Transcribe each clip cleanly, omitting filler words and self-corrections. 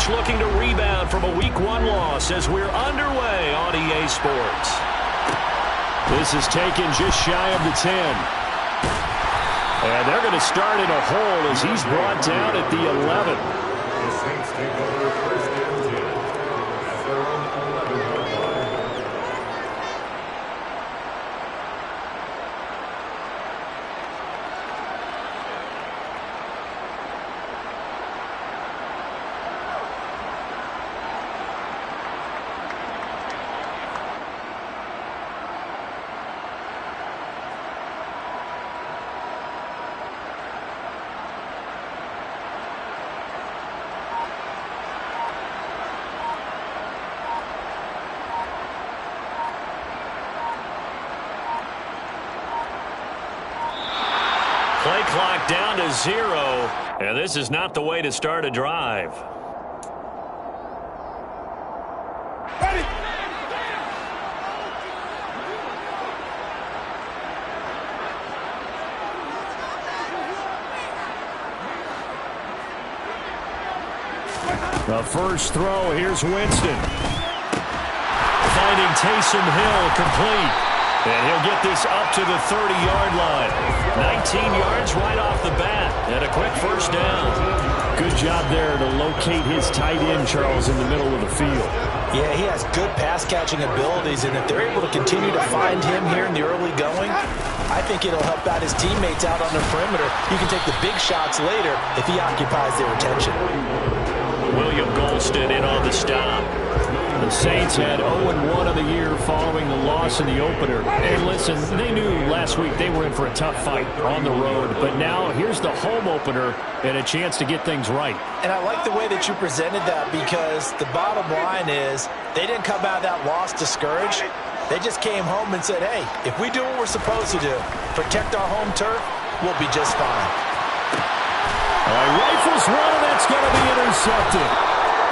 coach looking to rebound from a Week 1 loss as we're underway on EA Sports. This is taken just shy of the 10. And they're going to start in a hole as he's brought down at the 11. The Saints take over first and 10 at their own 11. Play clock down to 0, and this is not the way to start a drive. Ready. The first throw, here's Winston. Finding Taysom Hill complete. And he'll get this up to the 30-yard line. 19 yards right off the bat. And a quick first down. Good job there to locate his tight end, Charles, in the middle of the field. Yeah, he has good pass-catching abilities, and if they're able to continue to find him here in the early going, I think it'll help out his teammates out on the perimeter. You can take the big shots later if he occupies their attention. William Golston in on the stop. The Saints had 0-1 of the year following the loss in the opener. And listen, they knew last week they were in for a tough fight on the road. But now here's the home opener and a chance to get things right. And I like the way that you presented that, because the bottom line is they didn't come out of that loss discouraged. They just came home and said, hey, if we do what we're supposed to do, protect our home turf, we'll be just fine. Rifles one, and that's going to be intercepted.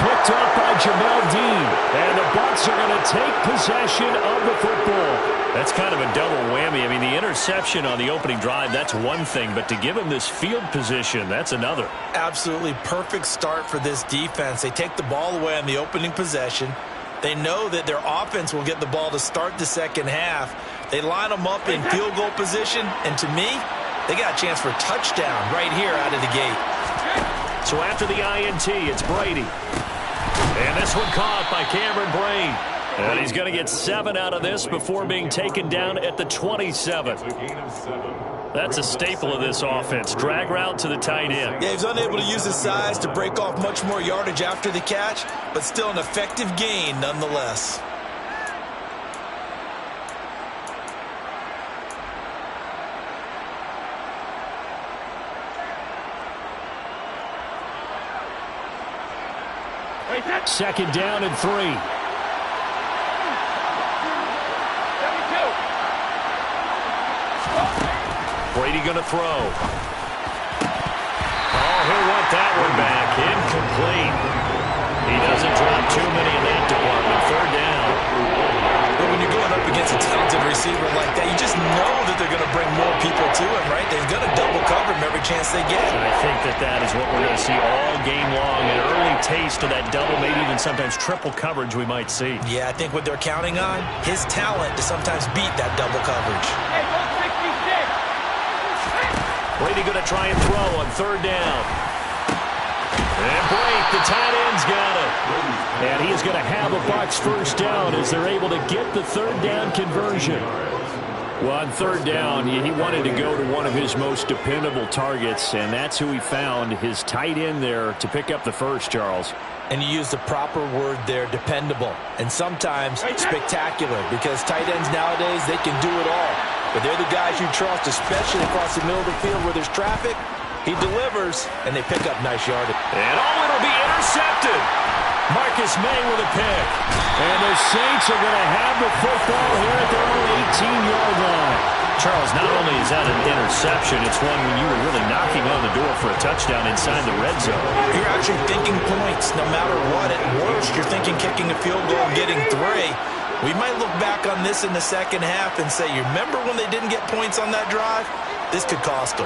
Picked up by Jamel Dean. And the Bucs are going to take possession of the football. That's kind of a double whammy. I mean, the interception on the opening drive, that's one thing. But to give him this field position, that's another. Absolutely perfect start for this defense. They take the ball away on the opening possession. They know that their offense will get the ball to start the second half. They line them up in field goal position. And to me, they got a chance for a touchdown right here out of the gate. So after the INT, it's Brady. And this one caught by Cameron Brain. And he's going to get 7 out of this before being taken down at the 27. That's a staple of this offense. Drag route to the tight end. Yeah, he's unable to use his size to break off much more yardage after the catch, but still an effective gain nonetheless. Second down and 3. Brady going to throw. Oh, he'll want that one back. Incomplete. He doesn't drop too many in that department. Third down. But when you're going up against a talented receiver like that, you just know that they're going to bring more people to him, right? They're going to double cover him every chance they get. And I think that is what we're going to see all game long. An early taste of that double, maybe even sometimes triple coverage we might see. Yeah, I think what they're counting on, his talent to sometimes beat that double coverage. Hey, 166! Brady going to try and throw on third down. And Blake, the tight end's got it. And he is going to have a Bucs first down as they're able to get the third down conversion. Well, on third down, he wanted to go to one of his most dependable targets, and that's who he found, his tight end there, to pick up the first, Charles. And you use the proper word there, dependable, and sometimes spectacular, because tight ends nowadays, they can do it all. But they're the guys you trust, especially across the middle of the field where there's traffic. He delivers, and they pick up nice yardage. And it'll be intercepted. Marcus May with a pick. And the Saints are going to have the football here at their own 18-yard line. Charles, not only is that an interception, it's one when you were really knocking on the door for a touchdown inside the red zone. You're actually thinking points no matter what. At worst, you're thinking kicking a field goal and getting 3. We might look back on this in the second half and say, you remember when they didn't get points on that drive? This could cost them.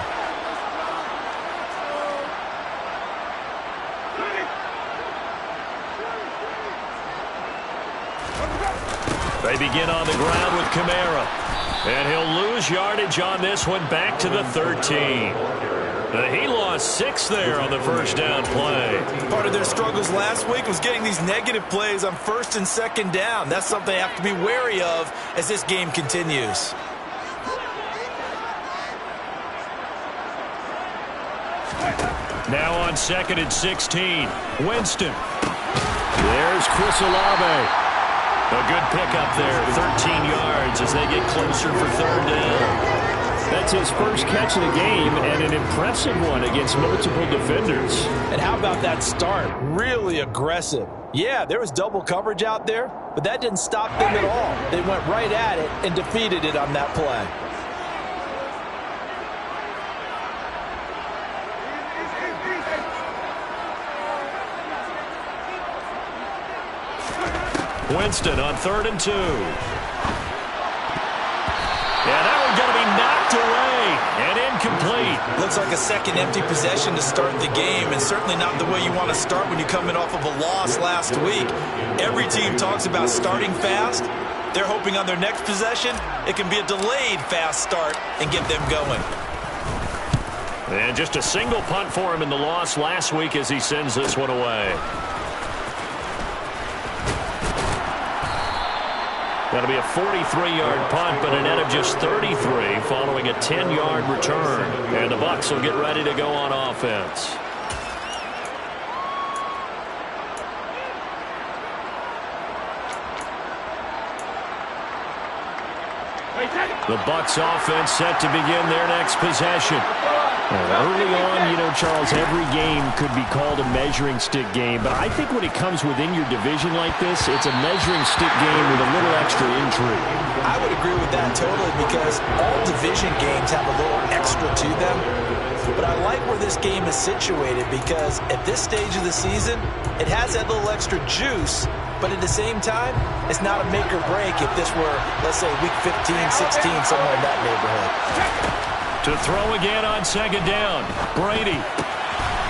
They begin on the ground with Kamara. And he'll lose yardage on this one, back to the 13. He lost 6 there on the first down play. Part of their struggles last week was getting these negative plays on first and second down. That's something they have to be wary of as this game continues. Now on 2nd and 16. Winston. There's Chris Olave. A good pickup there, 13 yards as they get closer for 3rd down. That's his first catch of the game, and an impressive one against multiple defenders. And how about that start? Really aggressive. Yeah, there was double coverage out there, but that didn't stop them at all. They went right at it and defeated it on that play. Winston on 3rd and 2. And that one's going to be knocked away and incomplete. Looks like a second empty possession to start the game, and certainly not the way you want to start when you're coming off of a loss last week. Every team talks about starting fast. They're hoping on their next possession it can be a delayed fast start and get them going. And just a single punt for him in the loss last week as he sends this one away. That'll be a 43-yard punt, but a net of just 33 following a 10-yard return. And the Bucs will get ready to go on offense. The Bucs offense set to begin their next possession. Early on, you know, Charles, every game could be called a measuring stick game. But I think when it comes within your division like this, it's a measuring stick game with a little extra intrigue. I would agree with that totally, because all division games have a little extra to them. But I like where this game is situated, because at this stage of the season, it has that little extra juice. But at the same time, it's not a make or break if this were, let's say, week 15, 16, somewhere in that neighborhood. To throw again on 2nd down. Brady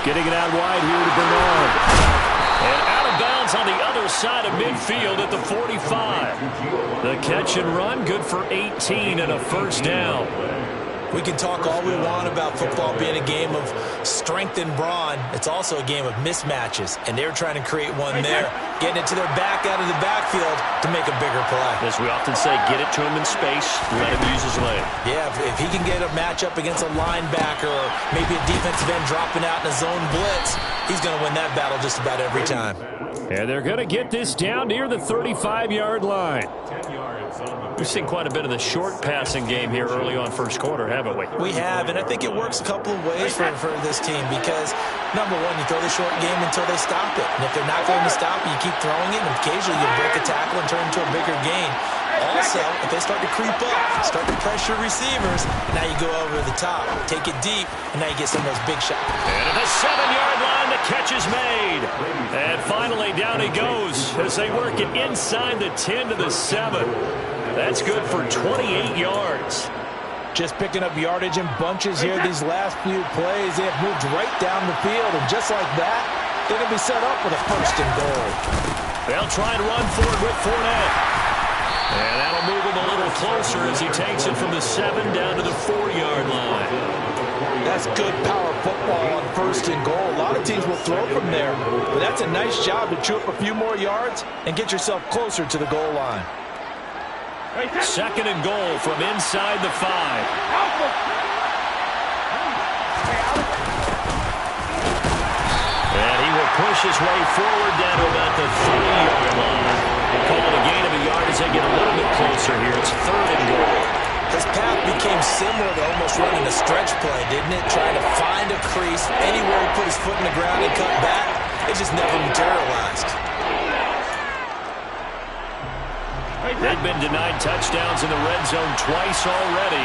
getting it out wide here to Bernard. And out of bounds on the other side of midfield at the 45. The catch and run, good for 18 and a first down. We can talk all we want about football being a game of strength and brawn. It's also a game of mismatches, and they're trying to create one there, getting it to their back out of the backfield to make a bigger play. As we often say, get it to him in space, let him use his leg. Yeah, if he can get a matchup against a linebacker or maybe a defensive end dropping out in a zone blitz, he's going to win that battle just about every time. And they're going to get this down near the 35-yard line. We've seen quite a bit of the short passing game here early on first quarter, haven't we? We have, and I think it works a couple of ways for this team, because, number one, you throw the short game until they stop it. And if they're not going to stop it, you keep throwing it, and occasionally you break a tackle and turn it into a bigger gain. Also, if they start to creep up, start to pressure receivers, now you go over the top, take it deep, and now you get some of those big shots. And at the 7-yard line, the catch is made. And finally, down he goes as they work it inside the 10 to the 7. That's good for 28 yards. Just picking up yardage in bunches here these last few plays. They have moved right down the field, and just like that, they're going to be set up with a 1st and goal. They'll try and run for it with Fournette. And that'll move him a little closer as he takes it from the 7 down to the 4-yard line. That's good power football on 1st and goal. A lot of teams will throw from there, but that's a nice job to chew up a few more yards and get yourself closer to the goal line. 2nd and goal from inside the 5. And he will push his way forward down to about the 3-yard line. We'll call it a gain of a yard as they get a little bit closer here. It's 3rd and goal. His path became similar to almost running a stretch play, didn't it? Trying to find a crease anywhere he put his foot in the ground and cut back. It just never materialized. They've been denied touchdowns in the red zone twice already.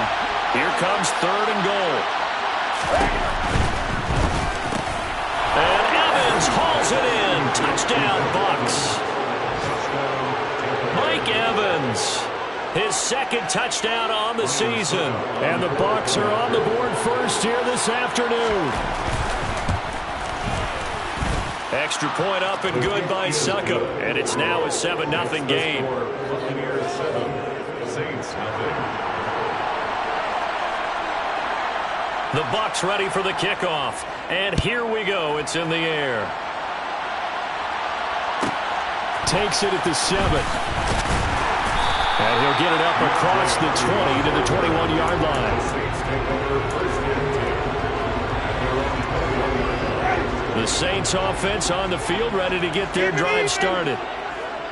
Here comes 3rd and goal. And Evans hauls it in. Touchdown, Bucs. Mike Evans, his 2nd touchdown on the season. And the Bucs are on the board first here this afternoon. Extra point up and good by Succop. And it's now a 7-0 game. Buccaneers 7, Saints 0. The Bucs ready for the kickoff. And here we go. It's in the air. Takes it at the 7. And he'll get it up across the 20 to the 21-yard line. Saints take over first and 10. The Saints offense on the field ready to get their drive started.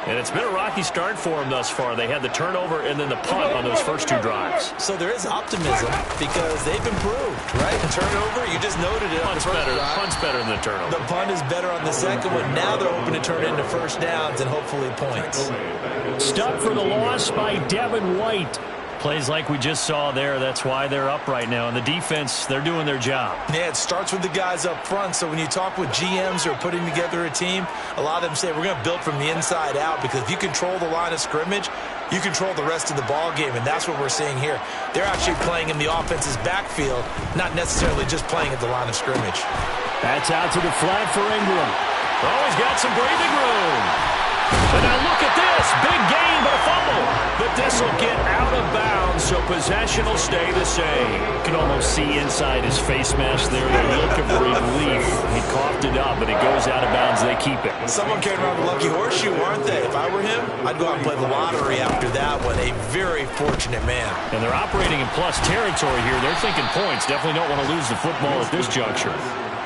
And it's been a rocky start for them thus far. They had the turnover and then the punt on those first 2 drives. So there is optimism because they've improved, right? The turnover, you just noted it. Punt's better than the turnover. The punt is better on the second one. Now they're hoping to turn it into first downs and hopefully points. Stuck for the loss by Devin White. Plays like we just saw there. That's why they're up right now. And the defense, they're doing their job. Yeah, it starts with the guys up front. So when you talk with GMs who are putting together a team, a lot of them say we're going to build from the inside out because if you control the line of scrimmage, you control the rest of the ball game, and that's what we're seeing here. They're actually playing in the offense's backfield, not necessarily just playing at the line of scrimmage. That's out to the flat for Ingram. Oh, he's got some breathing room. And now look at this. Big gain, but a fumble. But this will get out of bounds, so possession will stay the same. You can almost see inside his face mask there the look of relief. He coughed it up, but it goes out of bounds. They keep it. Someone came around the lucky horseshoe, aren't they? If I were him, I'd go out and play the lottery after that one. A very fortunate man. And they're operating in plus territory here. They're thinking points. Definitely don't want to lose the football at this juncture.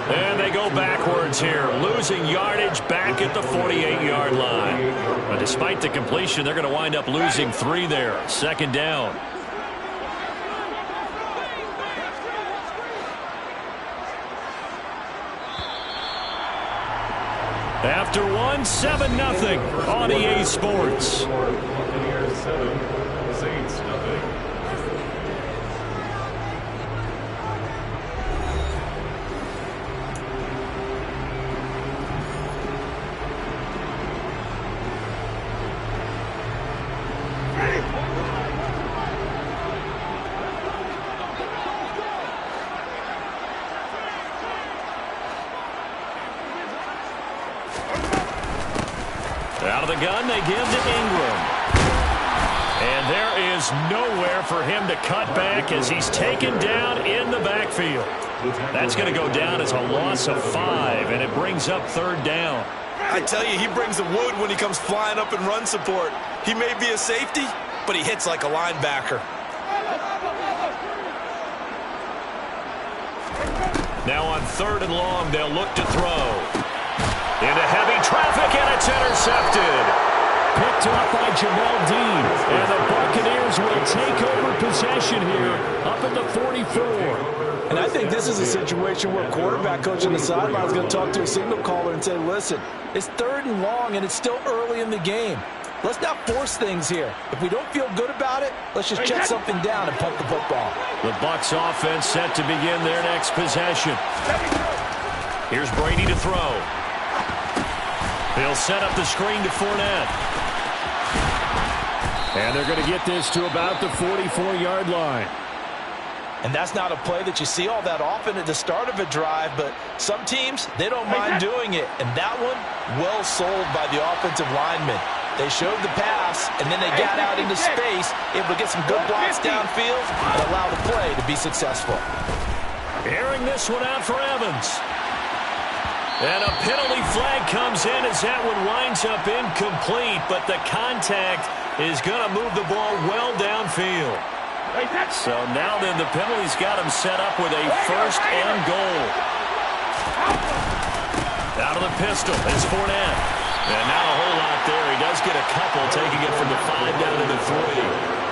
And they go backwards here, losing yardage back at the 48-yard line. But despite the completion, they're going to wind up losing 3 there. Second down. After 7-0 on EA Sports. Buccaneers 7, Saints 0. Out of the gun, they give to Ingram. And there is nowhere for him to cut back as he's taken down in the backfield. That's going to go down as a loss of 5, and it brings up third down. I tell you, he brings the wood when he comes flying up in run support. He may be a safety, but he hits like a linebacker. Now on 3rd and long, they'll look to throw. Into heavy traffic, and it's intercepted. Picked up by Jamel Dean. And the Buccaneers will take over possession here up at the 44. And I think this is a situation where quarterback coach on the sideline is going to talk to a signal caller and say, listen, it's 3rd and long, and it's still early in the game. Let's not force things here. If we don't feel good about it, let's just check something down and punt the football. The Bucs offense set to begin their next possession. Here's Brady to throw. He'll set up the screen to Fournette. And they're going to get this to about the 44-yard line. And that's not a play that you see all that often at the start of a drive, but some teams, they don't mind doing it. And that one, well sold by the offensive lineman. They showed the pass, and then they got out into space, able to get some good blocks downfield and allow the play to be successful. Airing this one out for Evans. And a penalty flag comes in as that one winds up incomplete, but the contact is going to move the ball well downfield. So now then the penalty's got him set up with a 1st and goal. Out of the pistol is Fournette. And not a whole lot there. He does get a couple, taking it from the 5 down to the 3.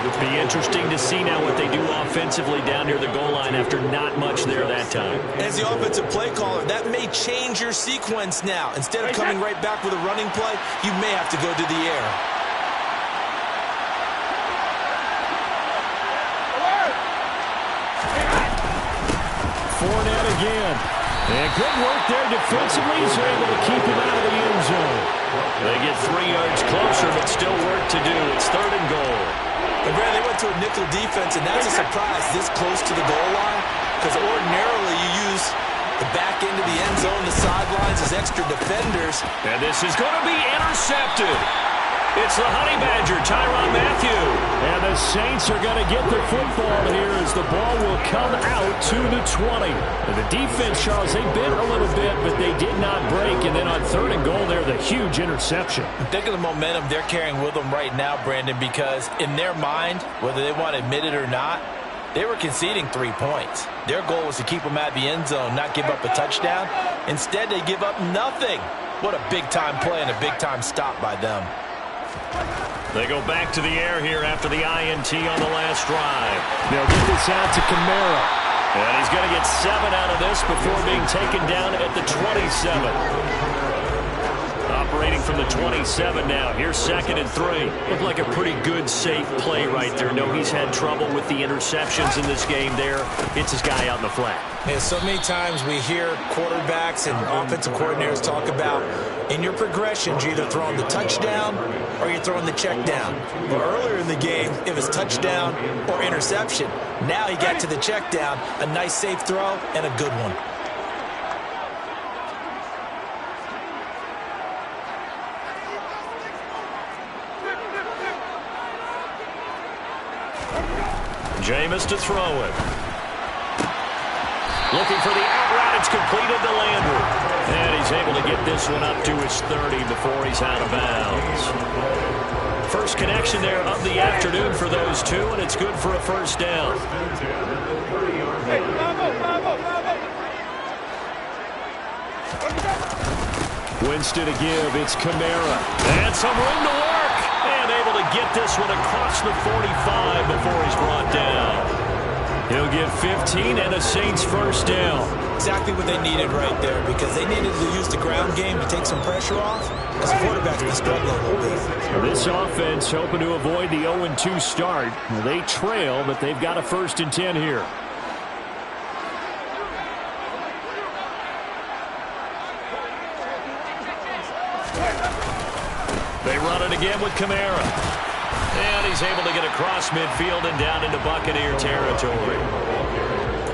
It'll be interesting to see now what they do offensively down near the goal line after not much there that time. As the offensive play caller, that may change your sequence now. Instead of coming right back with a running play, you may have to go to the air. Fournette again. And good work there defensively. He's able to keep him out of the end zone. They get 3 yards closer, but still work to do. It's 3rd and goal. And Brad, they went to a nickel defense, and that's a surprise this close to the goal line, because ordinarily you use The back into the end zone, the sidelines, as extra defenders. And this is going to be intercepted. It's the Honey Badger, Tyrann Mathieu. And the Saints are going to get the football here as the ball will come out to the 20. And the defense, Charles, they bit a little bit, but they did not break. And then on 3rd and goal there, the huge interception. Think of the momentum they're carrying with them right now, Brandon, because in their mind, whether they want to admit it or not, they were conceding 3 points. Their goal was to keep them at the end zone, not give up a touchdown. Instead, they give up nothing. What a big-time play and a big-time stop by them. They go back to the air here after the INT on the last drive. They'll get this out to Kamara. And he's going to get 7 out of this before being taken down at the 27. Operating from the 27 now. Here's 2nd and 3. Looked like a pretty good, safe play right there. No, he's had trouble with the interceptions in this game there. Hits his guy out in the flat. Man, so many times we hear quarterbacks and offensive coordinators talk about in your progressions, you're either throwing the touchdown or you're throwing the check down. But earlier in the game, it was touchdown or interception. Now he got to the check down, a nice safe throw and a good one. Jameis to throw it. Looking for the out route. It's completed to Landry. And he's able to get this one up to his 30 before he's out of bounds. First connection there of the afternoon for those two, and it's good for a first down. Winston to give. It's Kamara. And some room to work. And able to get this one across the 45 before he's brought down. He'll get 15 and a Saints first down. Exactly what they needed right there, because they needed to use the ground game to take some pressure off, because the quarterback's been struggling a little bit. This offense hoping to avoid the 0-2 start. They trail, but they've got a 1st and 10 here. They run it again with Kamara. And he's able to get across midfield and down into Buccaneer territory.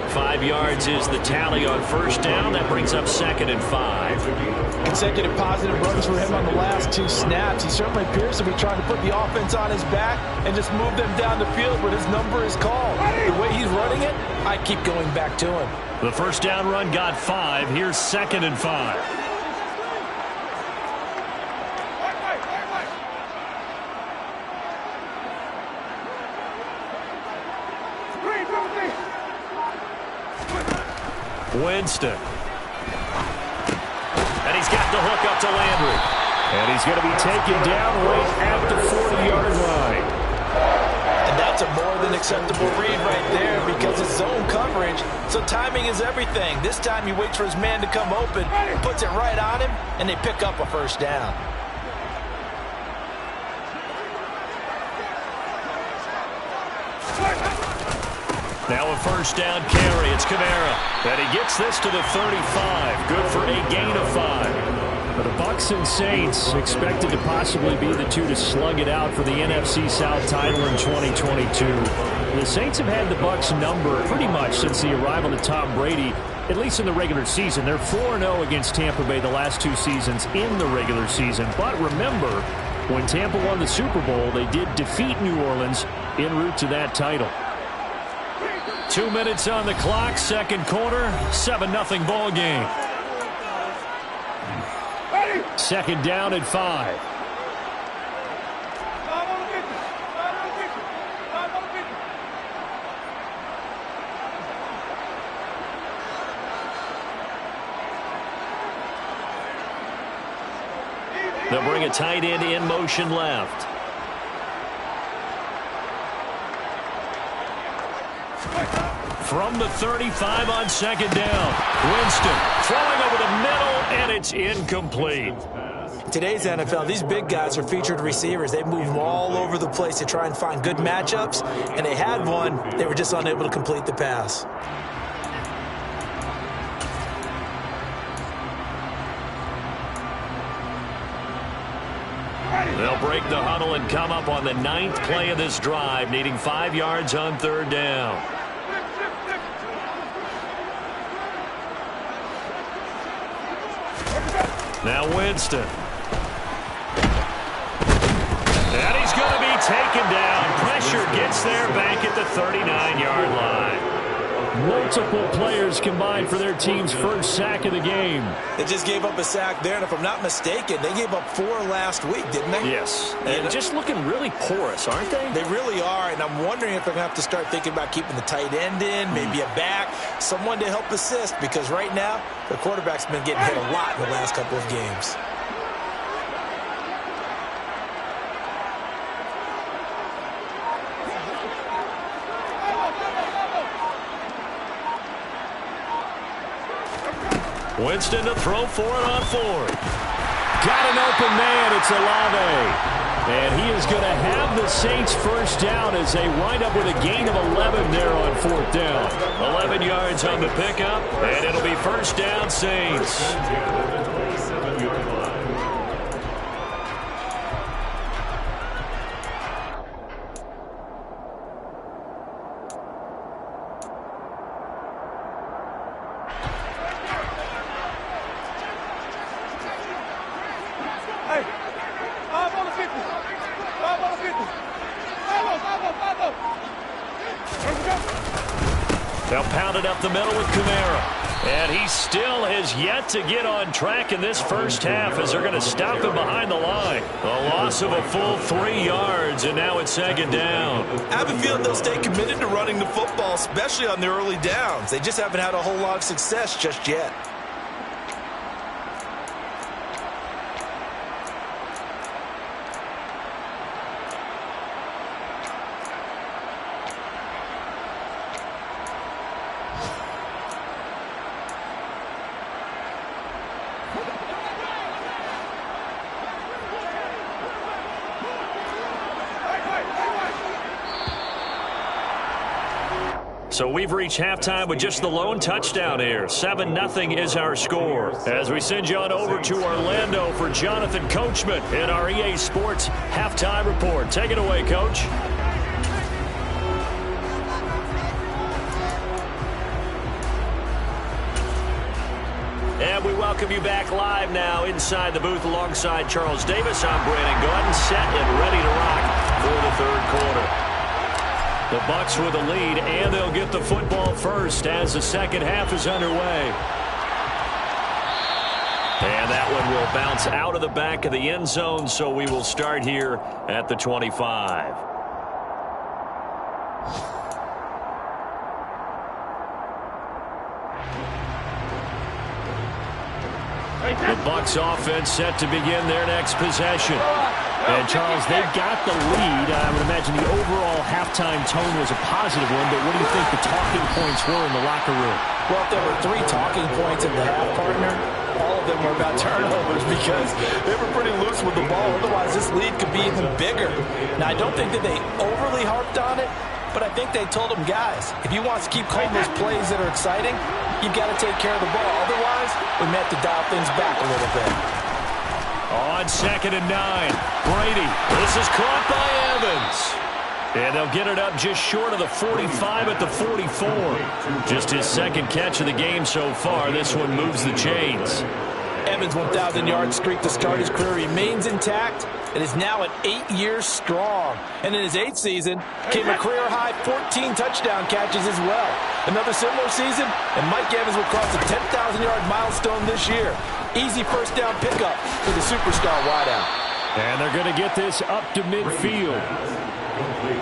5 yards is the tally on first down. That brings up 2nd and 5. Consecutive positive runs for him on the last 2 snaps. He certainly appears to be trying to put the offense on his back and just move them down the field when his number is called. The way he's running it, I keep going back to him. The first down run got 5. Here's 2nd and 5. Winston. And he's got the hook up to Landry. And he's going to be taken down right at the 40-yard line. And that's a more than acceptable read right there, because it's zone coverage, so timing is everything. This time he waits for his man to come open, puts it right on him, and they pick up a first down. Now a first down carry. It's Kamara. And he gets this to the 35. Good for a gain of 5. But the Bucs and Saints expected to possibly be the two to slug it out for the NFC South title in 2022. The Saints have had the Bucs number pretty much since the arrival of Tom Brady, at least in the regular season. They're 4-0 against Tampa Bay the last 2 seasons in the regular season. But remember, when Tampa won the Super Bowl, they did defeat New Orleans en route to that title. 2 minutes on the clock, second quarter, 7-0 ball game. Second down at 5. They'll bring a tight end in motion left. From the 35 on second down. Winston throwing over the middle, and it's incomplete. Today's NFL, these big guys are featured receivers. They move all over the place to try and find good matchups, and they had one. They were just unable to complete the pass. They'll break the huddle and come up on the 9th play of this drive, needing 5 yards on third down. Now Winston. And he's going to be taken down. Pressure gets there back at the 39-yard line. Multiple players combined for their team's first sack of the game. They just gave up a sack there, and if I'm not mistaken, they gave up 4 last week, didn't they? Yes. And just looking really porous, aren't they? They really are, and I'm wondering if they're going to have to start thinking about keeping the tight end in, maybe a back, someone to help assist, because right now, the quarterback's been getting hit a lot in the last couple of games. Winston to throw for it on 4th. Got an open man. It's Olave. And he is going to have the Saints first down as they wind up with a gain of 11 there on 4th down. 11 yards on the pickup, and it'll be first down Saints. They'll pound it up the middle with Kamara. And he still has yet to get on track in this first half as they're going to stop him behind the line. A loss of a full 3 yards, and now it's second down. I have a feeling they'll stay committed to running the football, especially on the early downs. They just haven't had a whole lot of success just yet. So we've reached halftime with just the lone touchdown here. 7-0 is our score. As we send you on over to Orlando for Jonathan Coachman in our EA Sports Halftime Report. Take it away, Coach. And we welcome you back live now inside the booth alongside Charles Davis. I'm Brandon Gordon, set and ready to rock for the third quarter. The Bucs with a lead, and they'll get the football first as the second half is underway. And that one will bounce out of the back of the end zone, so we will start here at the 25. The Bucs offense set to begin their next possession. And, Charles, they've got the lead. I would imagine the overall halftime tone was a positive one, but what do you think the talking points were in the locker room? Well, if there were 3 talking points in the half, partner, all of them were about turnovers because they were pretty loose with the ball. Otherwise, this lead could be even bigger. Now, I don't think that they overly harped on it, but I think they told them, guys, if you want to keep calling those plays that are exciting, you've got to take care of the ball. Otherwise, we may have to dial things back a little bit. On 2nd and 9, Brady. This is caught by Evans. And they'll get it up just short of the 45 at the 44. Just his second catch of the game so far. This one moves the chains. Evans' 1,000-yard streak to start his career remains intact and is now at 8 years strong. And in his 8th season, came a career-high 14 touchdown catches as well. Another similar season, and Mike Evans will cross the 10,000-yard milestone this year. Easy first down pickup for the superstar wideout. And they're going to get this up to midfield.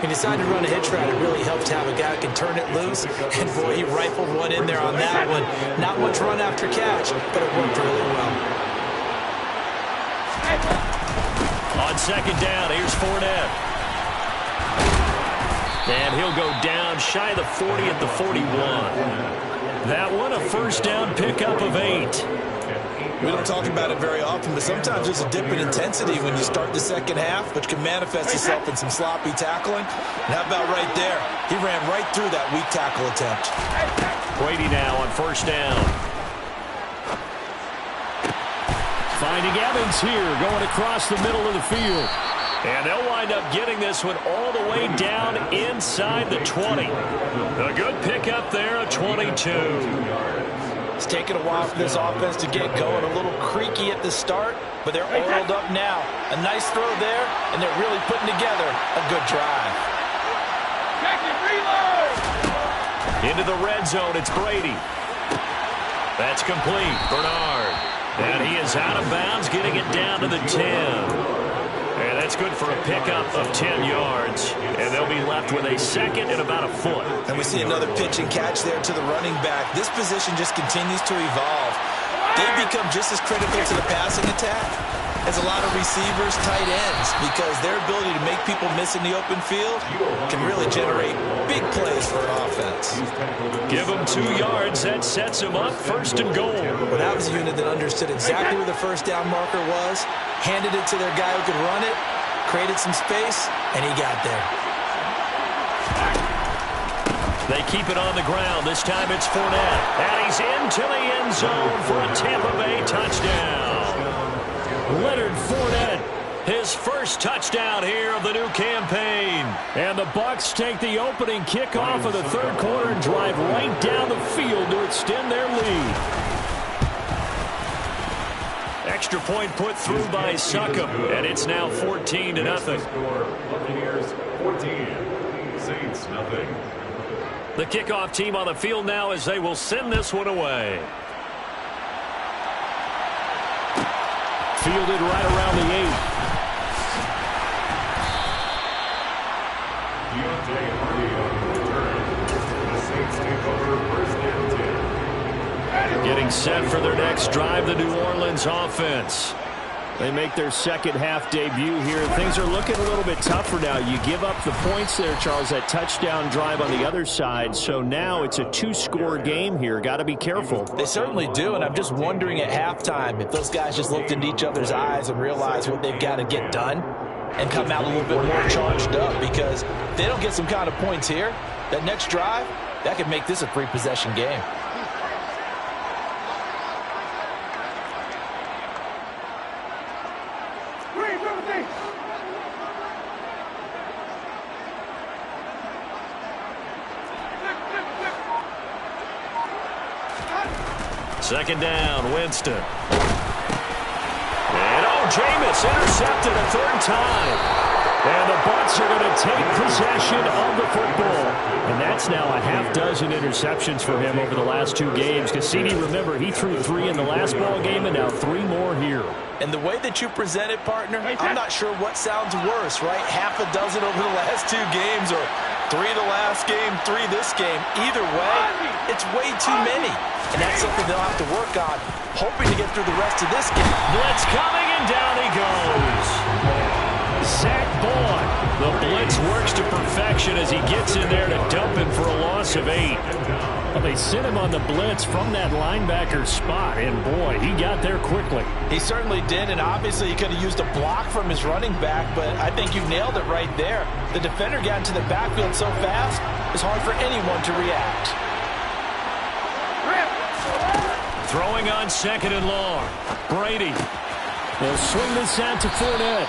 He decided to run a hitch route. It really helped to have a guy who can turn it loose. And, boy, he rifled one in there on that one. Not much run after catch, but it worked really well. On 2nd down, here's Fournette. And he'll go down shy of the 40 at the 41. That one a first down pickup of 8. We don't talk about it very often, but sometimes there's a dip in intensity when you start the second half, which can manifest itself in some sloppy tackling. And how about right there? He ran right through that weak tackle attempt. Brady now on first down. Finding Evans here, going across the middle of the field. And they'll wind up getting this one all the way down inside the 20. A good pickup there, a 22. It's taken a while for this offense to get going. A little creaky at the start, but they're oiled up now. A nice throw there, and they're really putting together a good drive. Check it, reload! Into the red zone, it's Brady. That's complete. Bernard. And he is out of bounds, getting it down to the 10. And that's good for a pickup of 10 yards. And they'll be left with a second and about a foot. And we see another pitch and catch there to the running back. This position just continues to evolve. They become just as critical to the passing attack as a lot of receivers, tight ends, because their ability to make people miss in the open field can really generate big plays for an offense. Give them 2 yards. That sets them up first and goal. Well, that was a unit that understood exactly where the first down marker was, handed it to their guy who could run it, created some space, and he got there. They keep it on the ground. This time it's Fournette. And he's into the end zone for a Tampa Bay touchdown. Leonard Fournette, his first touchdown here of the new campaign. And the Bucs take the opening kickoff of the third quarter and drive right down the field to extend their lead. Extra point put through by Succop, and it's now 14-0. Buccaneers 14, Saints nothing. The kickoff team on the field now as they will send this one away. Fielded right around the 8. Deontay Hardy on the return. The Saints take over first and 10. Getting set for their next drive, the New Orleans offense. They make their second half debut here. Things are looking a little bit tougher now. You give up the points there, Charles, that touchdown drive on the other side. So now it's a 2-score game here. Got to be careful. They certainly do, and I'm just wondering at halftime if those guys just looked into each other's eyes and realized what they've got to get done and come out a little bit more charged up, because if they don't get some kind of points here, that next drive, that could make this a 3-possession game. Second down, Winston. And Jameis intercepted a third time. And the Bucs are going to take possession of the football. And that's now a half-dozen interceptions for him over the last 2 games. Cassini, remember, he threw 3 in the last ball game and now 3 more here. And the way that you present it, partner, I'm not sure what sounds worse, right? Half a dozen over the last 2 games, or 3 the last game, 3 this game. Either way, it's way too many. And that's something they'll have to work on, hoping to get through the rest of this game. Blitz coming, and down he goes. Zach Bourne. The blitz works to perfection as he gets in there to dump him for a loss of 8. Well, they sent him on the blitz from that linebacker spot, and boy, he got there quickly. He certainly did, and obviously he could have used a block from his running back, but I think you nailed it right there. The defender got into the backfield so fast, it's hard for anyone to react. Throwing on second and long. Brady. They'll swing this out to Fournette.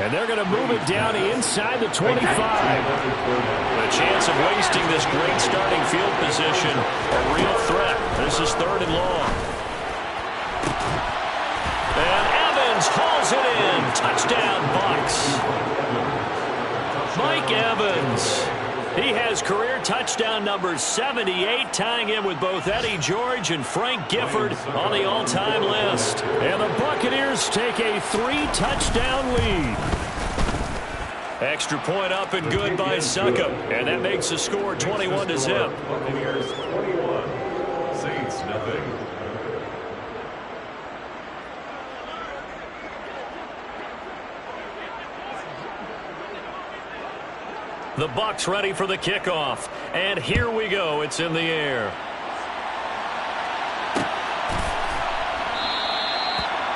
And they're going to move it down inside the 25. A chance of wasting this great starting field position. A real threat. This is third and long. And Evans hauls it in. Touchdown, Bucs. Mike Evans. He has career touchdown number 78, tying him with both Eddie George and Frank Gifford on the all-time list. And the Buccaneers take a 3-touchdown lead. Extra point up and good by Succop. And that makes the score 21-0. Buccaneers 21, Saints nothing. The Bucs ready for the kickoff. And here we go. It's in the air.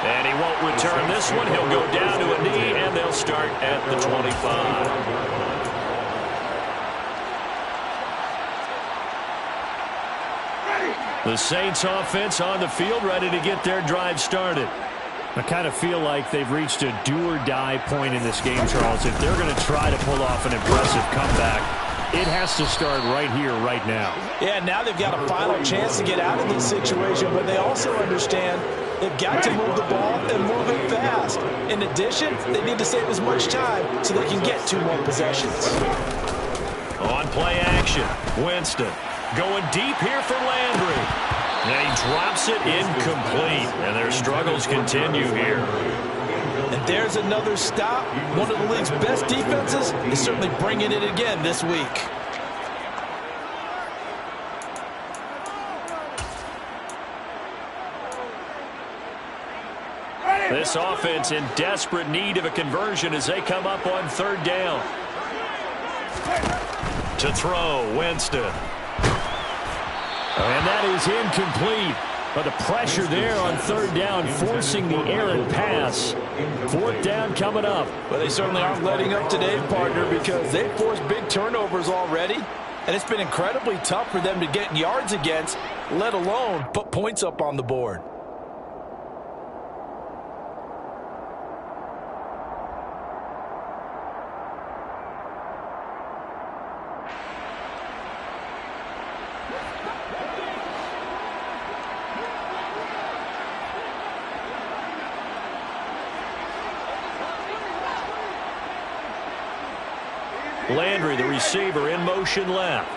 And he won't return this one. He'll go down to a knee, and they'll start at the 25. The Saints offense on the field, ready to get their drive started. I kind of feel like they've reached a do-or-die point in this game, Charles. If they're going to try to pull off an impressive comeback, It has to start right here, right now. Yeah, now they've got a final chance to get out of this situation, but they also understand they've got to move the ball and move it fast. In addition, they need to save as much time so they can get 2 more possessions. On play action, Winston going deep here for Landry. And he drops it incomplete, and their struggles continue here. And there's another stop. One of the league's best defenses is certainly bringing it again this week. This offense in desperate need of a conversion as they come up on 3rd down. To throw, Winston. And that is incomplete. But the pressure there on 3rd down, forcing the errant pass. 4th down coming up. But they certainly aren't letting up today, partner, because they've forced big turnovers already. And it's been incredibly tough for them to get yards against, let alone put points up on the board. Landry, the receiver, in motion left.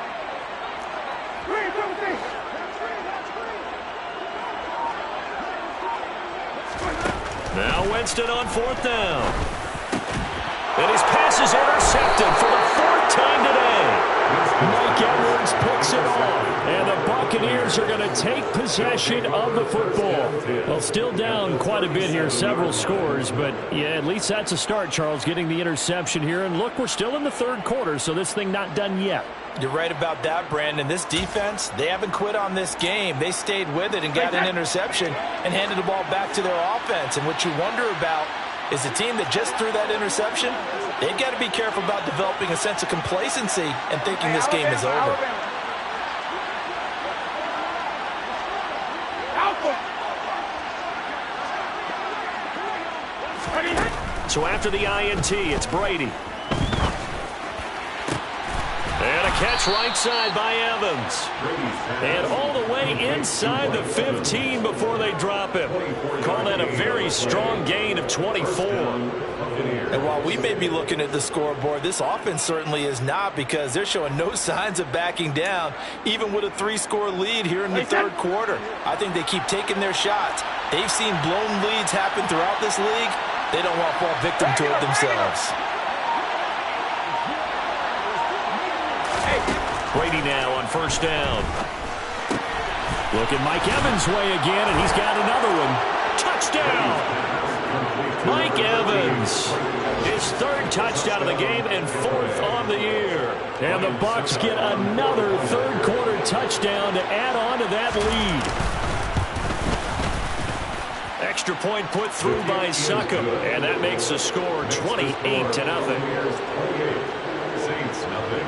Now Winston on 4th down. And his pass is intercepted for the 4th time today. Mike Evans picks it off. And the Buccaneers are going to take possession of the football. Well, still down quite a bit here, several scores. But, yeah, at least that's a start, Charles, getting the interception here. And, look, we're still in the 3rd quarter, so this thing not done yet. You're right about that, Brandon. This defense, they haven't quit on this game. They stayed with it and got an interception and handed the ball back to their offense. And what you wonder about is the team that just threw that interception, they've got to be careful about developing a sense of complacency and thinking this game is over. So after the INT, it's Brady. And a catch right side by Evans. And all the way inside the 15 before they drop him. Call that a very strong gain of 24. And while we may be looking at the scoreboard, this offense certainly is not, because they're showing no signs of backing down, even with a 3-score lead here in the 3rd quarter. I think they keep taking their shots. They've seen blown leads happen throughout this league. They don't want to fall victim to it themselves. Brady now on 1st down. Looking Mike Evans' way again, and he's got another one. Touchdown! Mike Evans, his 3rd touchdown of the game and 4th on the year. And the Bucs get another 3rd quarter touchdown to add on to that lead. Extra point put through by Succop, and that makes the score 28-0. Saints, nothing.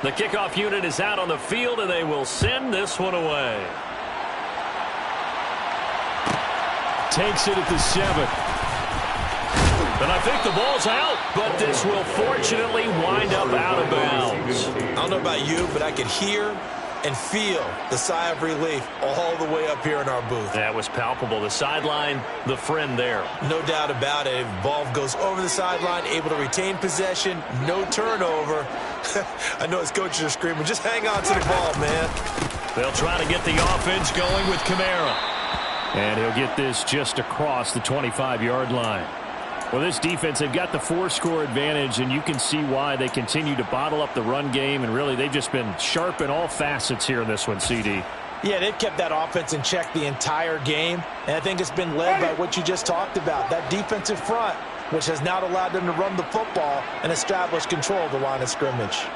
The kickoff unit is out on the field, and they will send this one away. Takes it at the 7. And I think the ball's out, but this will fortunately wind up out of bounds. I don't know about you, but I could hear and feel the sigh of relief all the way up here in our booth. That was palpable. The sideline, the friend there. No doubt about it. Ball goes over the sideline, able to retain possession, no turnover. I know his coaches are screaming, just hang on to the ball, man. They'll try to get the offense going with Kamara. And he'll get this just across the 25-yard line. Well, this defense, they've got the 4-score advantage, and you can see why they continue to bottle up the run game, and really they've just been sharp in all facets here in this one, CD. Yeah, they've kept that offense in check the entire game, and I think it's been led by what you just talked about, that defensive front, which has not allowed them to run the football and establish control of the line of scrimmage.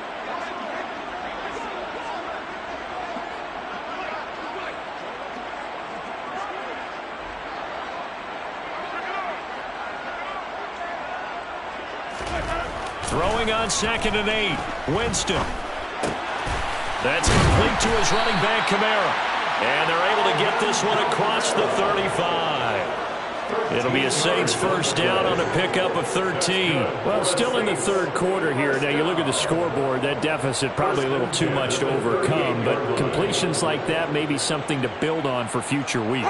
Throwing on 2nd and 8. Winston. That's complete to his running back, Kamara. And they're able to get this one across the 35. It'll be a Saints first down on a pickup of 13. Well, still in the third quarter here. Now, you look at the scoreboard, that deficit probably a little too much to overcome, but completions like that may be something to build on for future weeks.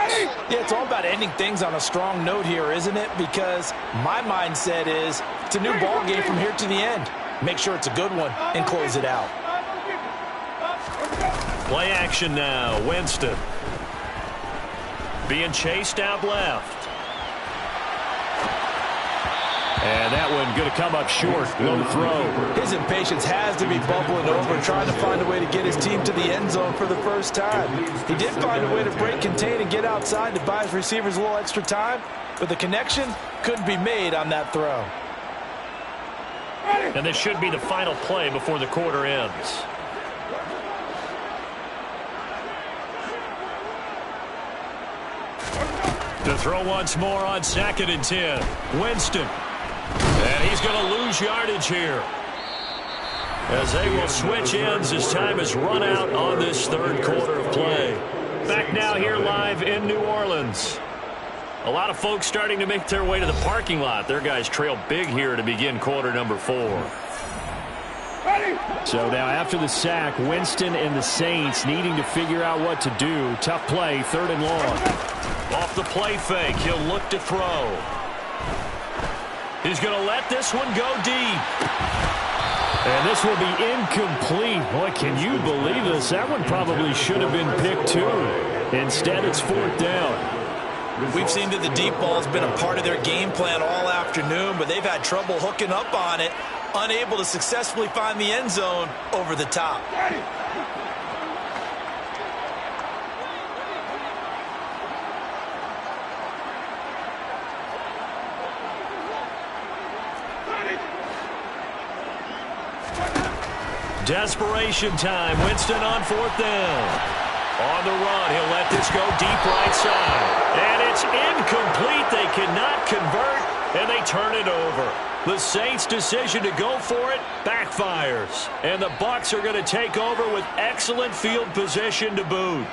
Yeah, it's all about ending things on a strong note here, isn't it? Because my mindset is it's a new ball game from here to the end. Make sure it's a good one and close it out. Play action now. Winston being chased out left. And that one going to come up short. No throw. His impatience has to be bubbling over, trying to find a way to get his team to the end zone for the first time. He did find a way to break, contain, and get outside to buy his receivers a little extra time, but the connection couldn't be made on that throw. And this should be the final play before the quarter ends. To throw once more on 2nd and 10. Winston. And he's going to lose yardage here, as they will switch ends as time has run out on this third quarter of play. Back now here live in New Orleans. A lot of folks starting to make their way to the parking lot. Their guys trail big here to begin quarter number 4. So now after the sack, Winston and the Saints needing to figure out what to do. Tough play, 3rd and long. Off the play fake, he'll look to throw. He's going to let this one go deep. And this will be incomplete. Boy, can you believe this? That one probably should have been picked too. Instead, it's 4th down. We've seen that the deep ball has been a part of their game plan all afternoon, but they've had trouble hooking up on it, unable to successfully find the end zone over the top. Desperation time. Winston on 4th down. On the run, he'll let this go deep right side. And it's incomplete. They cannot convert, and they turn it over. The Saints' decision to go for it backfires. And the Bucs are going to take over with excellent field position to boot.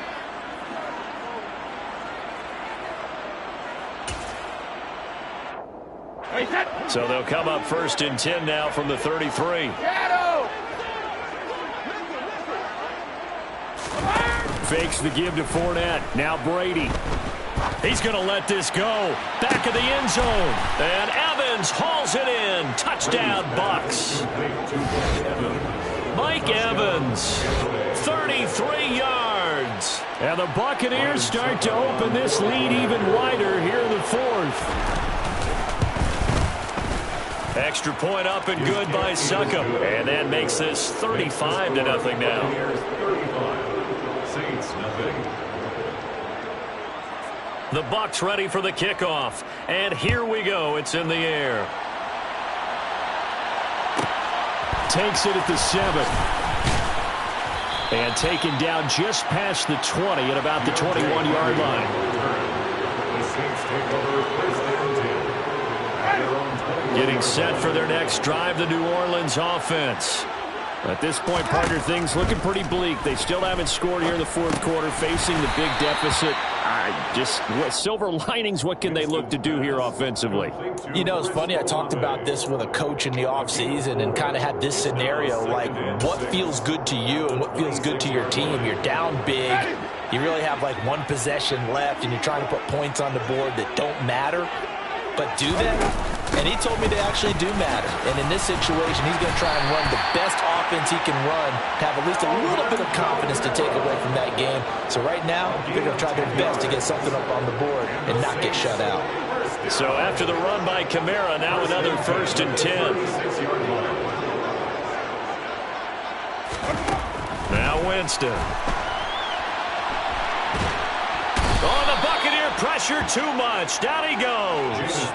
So they'll come up 1st and 10 now from the 33. Fakes the give to Fournette. Now Brady. He's going to let this go. Back of the end zone. And Evans hauls it in. Touchdown, Bucs. Mike Evans, 33 yards. And the Buccaneers start to open this lead even wider here in the 4th. Extra point up and good by Succop. And that makes this 35-0 now. Saints, nothing. The Bucs ready for the kickoff. And here we go. It's in the air. Takes it at the 7. And taken down just past the 20 at about the 21-yard line. The Saints take over 1st and 10. Getting set for their next drive, the New Orleans offense. At this point, partner, things looking pretty bleak. They still haven't scored here in the 4th quarter, facing the big deficit. Silver linings, what can they look to do here offensively? You know, it's funny, I talked about this with a coach in the offseason and kind of had this scenario, like what feels good to you and what feels good to your team. You're down big. You really have like one possession left, and you're trying to put points on the board that don't matter. But do they? And he told me they actually do matter. And in this situation, he's going to try and run the best offense he can run, have at least a little bit of confidence to take away from that game. So right now, they're going to try their best to get something up on the board and not get shut out. So after the run by Kamara, now another 1st and 10. Now Winston. Oh, the Buccaneer pressure too much. Down he goes.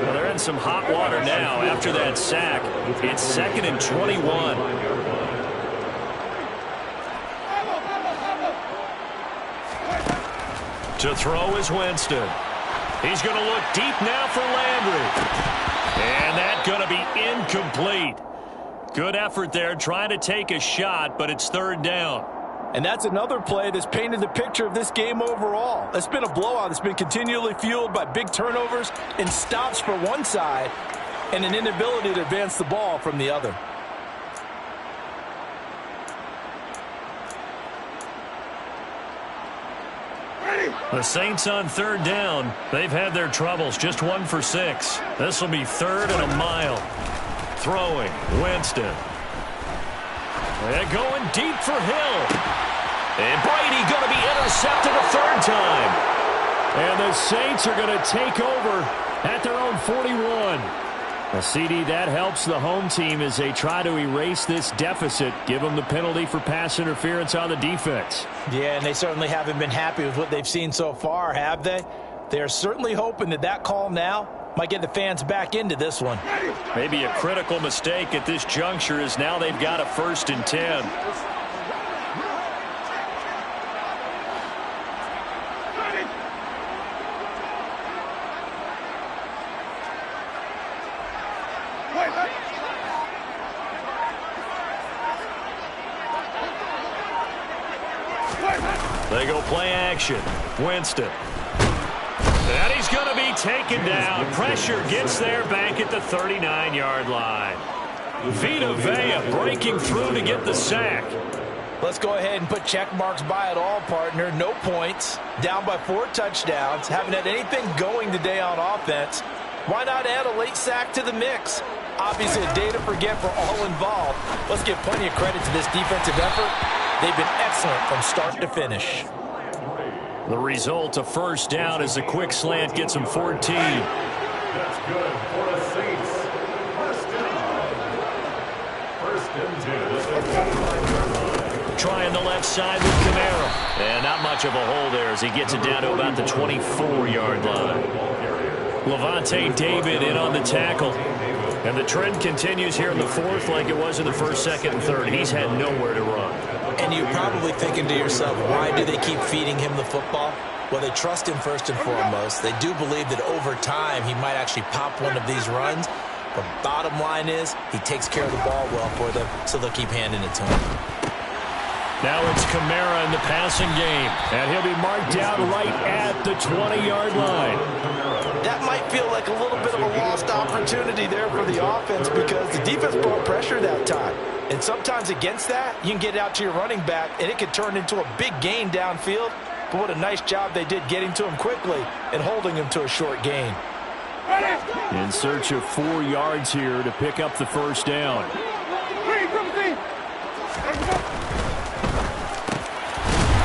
Well, they're in some hot water now after that sack. It's 2nd and 21. To throw is Winston. He's going to look deep now for Landry. And that's going to be incomplete. Good effort there trying to take a shot, but it's 3rd down. And that's another play that's painted the picture of this game overall. It's been a blowout. It's been continually fueled by big turnovers and stops for one side and an inability to advance the ball from the other. The Saints on third down. They've had their troubles. Just 1 for 6. This will be 3rd and a mile. Throwing. Winston. And going deep for Hill. And Brady going to be intercepted a 3rd time. And the Saints are going to take over at their own 41. A CD, that helps the home team as they try to erase this deficit. Give them the penalty for pass interference on the defense. Yeah, and they certainly haven't been happy with what they've seen so far, have they? They're certainly hoping that that call now might get the fans back into this one. Maybe a critical mistake at this juncture is now they've got a 1st and 10. They go play action. Winston. And he's going to be taken down. Pressure gets there back at the 39-yard line. Vita Vea breaking through to get the sack. Let's go ahead and put check marks by it all, partner. No points. Down by 4 touchdowns. Haven't had anything going today on offense. Why not add a late sack to the mix? Obviously a day to forget for all involved. Let's give plenty of credit to this defensive effort. They've been excellent from start to finish. The result, a 1st down as the quick slant gets them 14. That's good for the Saints. 1st down. 1st and 10. Trying the left side with Camara. And not much of a hole there as he gets it down to about the 24-yard line. Levante David in on the tackle. And the trend continues here in the 4th like it was in the 1st, 2nd, and 3rd. He's had nowhere to run. And you're probably thinking to yourself, why do they keep feeding him the football? Well, they trust him first and foremost. They do believe that over time he might actually pop one of these runs. But bottom line is he takes care of the ball well for them, so they'll keep handing it to him. Now it's Camara in the passing game. And he'll be marked down right at the 20-yard line. That might feel like a little bit of a lost opportunity there for the offense because the defense brought pressure that time. And sometimes against that, you can get out to your running back, and it could turn into a big gain downfield. But what a nice job they did getting to him quickly and holding him to a short gain. In search of 4 yards here to pick up the 1st down.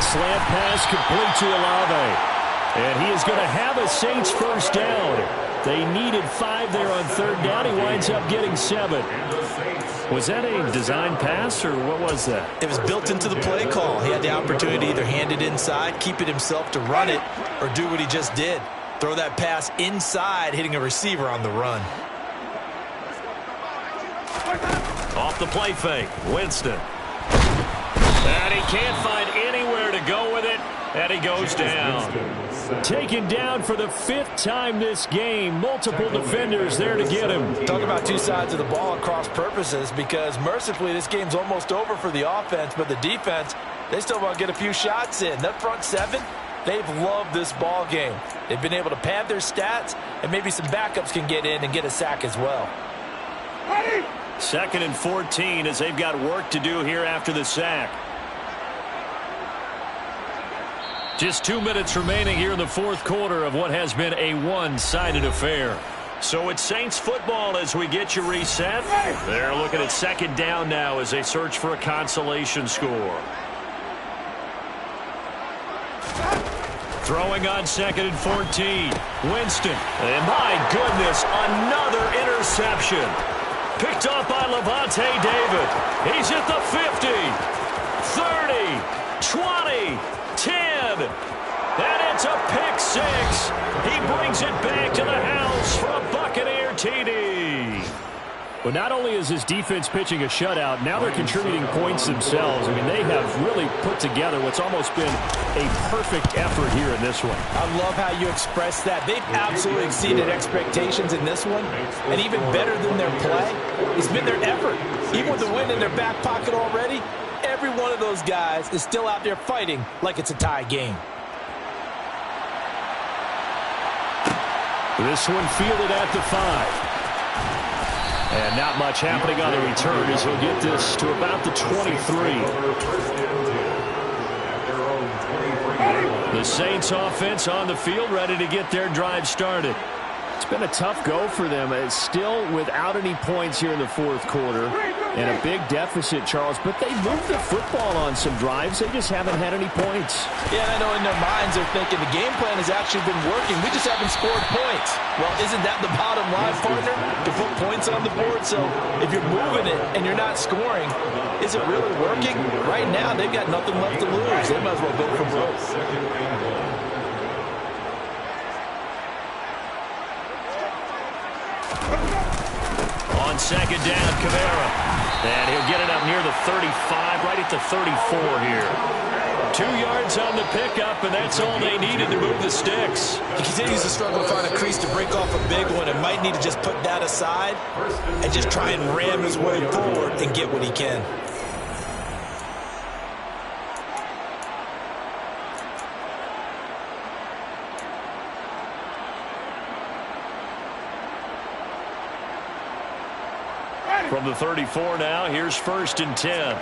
Slant pass complete to Olave. And he is going to have a Saints 1st down. They needed 5 there on 3rd down. He winds up getting 7. Was that a design pass, or what was that? It was built into the play call. He had the opportunity to either hand it inside, keep it himself to run it, or do what he just did. Throw that pass inside, hitting a receiver on the run. Off the play fake, Winston. And he can't find anywhere to go with it, and he goes down. Taken down for the 5th time this game. Multiple defenders there to get him. Talk about 2 sides of the ball at cross purposes, because mercifully this game's almost over for the offense, but the defense, they still want to get a few shots in. That front 7, they've loved this ball game. They've been able to pad their stats, and maybe some backups can get in and get a sack as well. 2nd and 14 as they've got work to do here after the sack. Just 2 minutes remaining here in the 4th quarter of what has been a one-sided affair. So it's Saints football as we get you reset. They're looking at 2nd down now as they search for a consolation score. Throwing on 2nd and 14. Winston. And my goodness, another interception. Picked off by Levante David. He's at the 50, 30, 20, 10. And it's a pick 6. He brings it back to the house for a Buccaneer TD. Well, not only is this defense pitching a shutout, now they're contributing points themselves. I mean, they have really put together what's almost been a perfect effort here in this one. I love how you express that. They've absolutely exceeded expectations in this one. And even better than their play, it's been their effort. Even with the win in their back pocket already, everyone one of those guys is still out there fighting like it's a tie game. This one fielded at the 5. And not much happening on the return as he'll get this to about the 23. The Saints offense on the field, ready to get their drive started. It's been a tough go for them. It's still without any points here in the fourth quarter. And a big deficit, Charles. But they moved the football on some drives. They just haven't had any points. Yeah, I know in their minds they're thinking the game plan has actually been working. We just haven't scored points. Well, isn't that the bottom line, partner? To put points on the board. So if you're moving it and you're not scoring, is it really working? Right now, they've got nothing left to lose. They might as well go for broke. On second down, Kamara. And he'll get it up near the 35, right at the 34 here. 2 yards on the pickup, and that's all they needed to move the sticks. He continues to struggle to find a crease to break off a big one and might need to just put that aside and just try and ram his way forward and get what he can. From the 34 now, here's 1st and 10.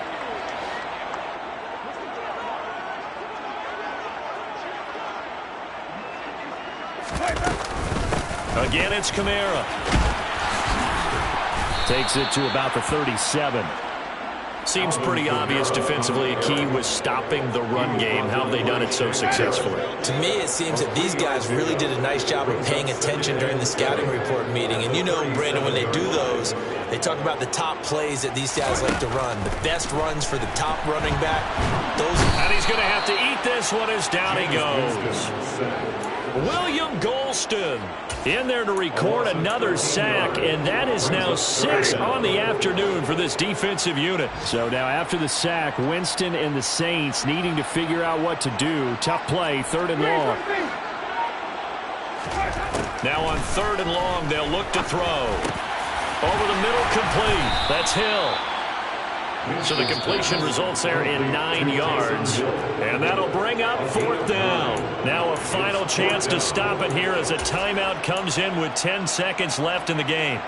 Again, it's Kamara. Takes it to about the 37. Seems pretty obvious defensively. A key was stopping the run game. How have they done it so successfully? To me, it seems that these guys really did a nice job of paying attention during the scouting report meeting. And you know, Brandon, when they do those, they talk about the top plays that these guys like to run. The best runs for the top running back. And he's going to have to eat this one as down he goes. William Golston in there to record another sack, and that is now 6 on the afternoon for this defensive unit. So now after the sack, Winston and the Saints needing to figure out what to do. Tough play, 3rd and long. Now on 3rd and long, they'll look to throw. Over the middle, complete. That's Hill. So the completion results there in 9 yards. And that'll bring up 4th down. Now a final chance to stop it here as a timeout comes in with 10 seconds left in the game.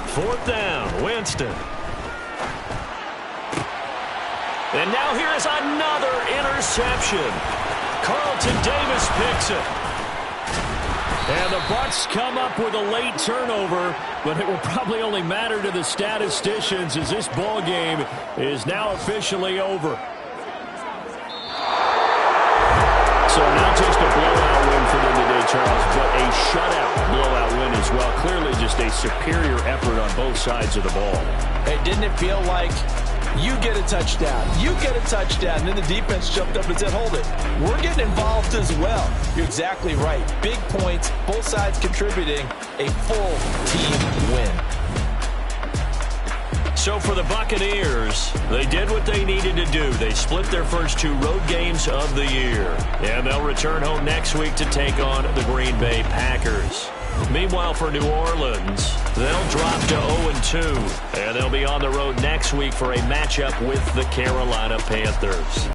Fourth down, Winston. And now here is another interception. Carlton Davis picks it. And the Bucs come up with a late turnover, but it will probably only matter to the statisticians as this ball game is now officially over. So not just a blowout win for them today, Charles, but a shutout blowout win as well. Clearly just a superior effort on both sides of the ball. Hey, didn't it feel like you get a touchdown, you get a touchdown, and then the defense jumped up and said, hold it, we're getting involved as well. You're exactly right. Big points, both sides contributing, a full team win. So for the Buccaneers, they did what they needed to do. They split their first 2 road games of the year. And they'll return home next week to take on the Green Bay Packers. Meanwhile, for New Orleans, they'll drop to 0-2. And they'll be on the road next week for a matchup with the Carolina Panthers.